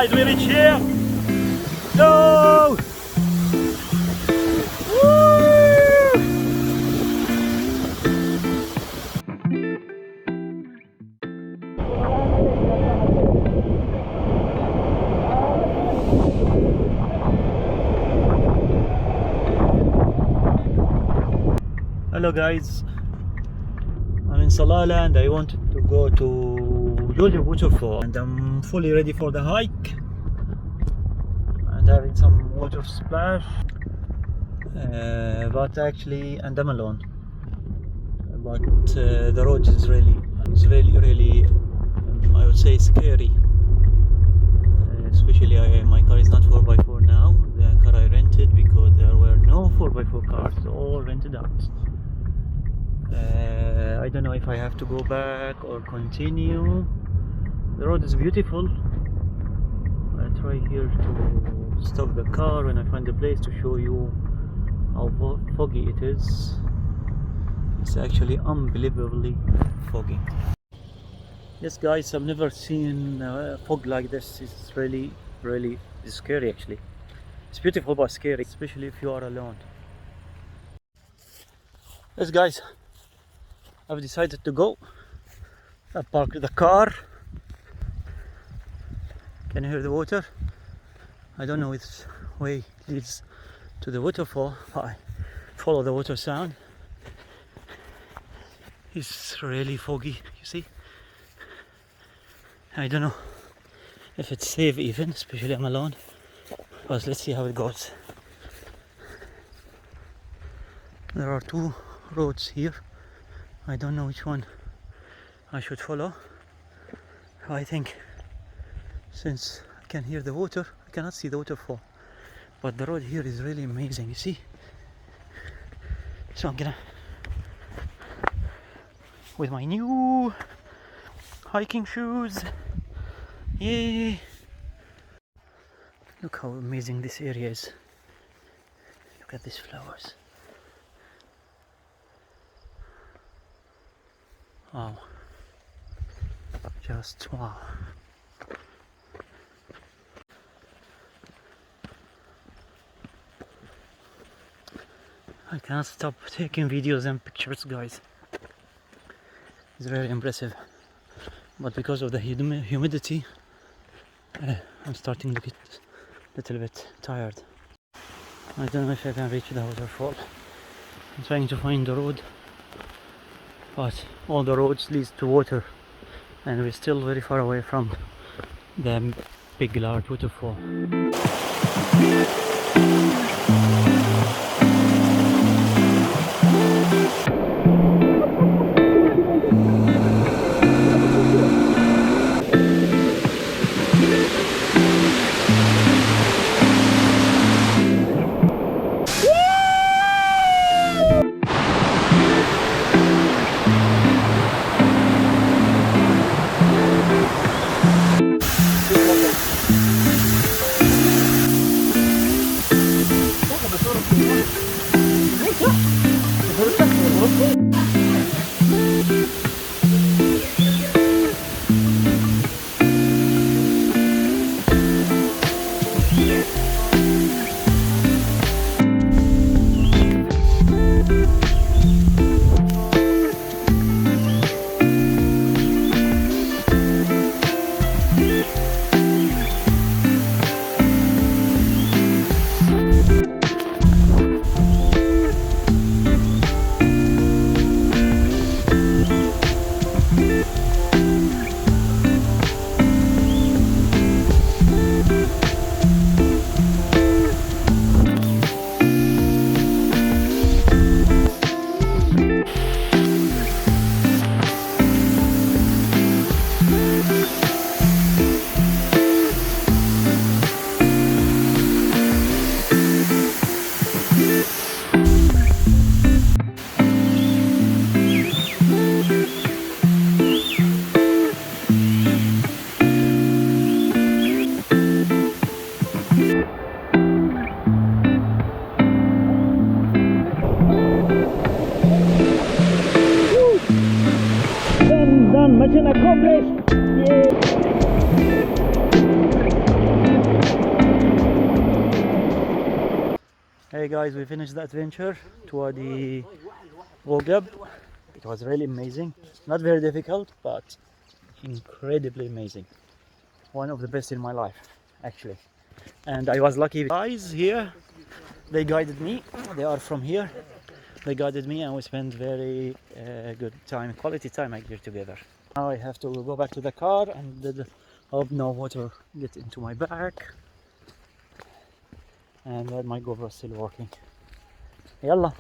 guys, we reach here. No! Hello guys, I'm in Salalah and I wanted to go to Jojab Waterfall, and I'm fully ready for the hike and having some water splash, but actually, and I'm alone, but the road is really I would say scary, especially my car is not 4x4 now. The car I rented, because there were no 4x4 cars, all rented out. I don't know if I have to go back or continue. The road is beautiful. I try here to stop the car when I find a place to show you how foggy it is. It's actually unbelievably foggy. Yes guys, I've never seen fog like this. It's really scary actually. It's beautiful but scary, especially if you are alone. Yes guys, I've decided to go. I parked the car. Can you hear the water? I don't know which way leads to the waterfall. I follow the water sound. It's really foggy, you see? I don't know if it's safe even, especially I'm alone. But let's see how it goes. There are two roads here. I don't know which one I should follow. I think, since I can hear the water, I cannot see the waterfall, but the road here is really amazing, you see. So I'm gonna, with my new hiking shoes, yay! Look how amazing this area is. Look at these flowers. Wow, just wow. I can't stop taking videos and pictures, guys. It's very impressive, but because of the humidity, I'm starting to get a little bit tired. I don't know if I can reach the waterfall. I'm trying to find the road, but all the roads lead to water, and we're still very far away from the big large waterfall. Mission accomplished! Yay! Hey guys, we finished the adventure to the Jojab. It was really amazing. Not very difficult, but incredibly amazing. One of the best in my life, actually. And I was lucky. Guys here, they guided me. They are from here. They guided me, and we spent very good time, quality time here together. Now I have to go back to the car, and hope no water get into my back. And that my GoPro is still working. Yalla.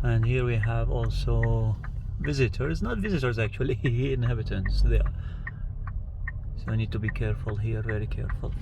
And here we have also visitors, not visitors actually, inhabitants. They are. So I need to be careful here, very careful.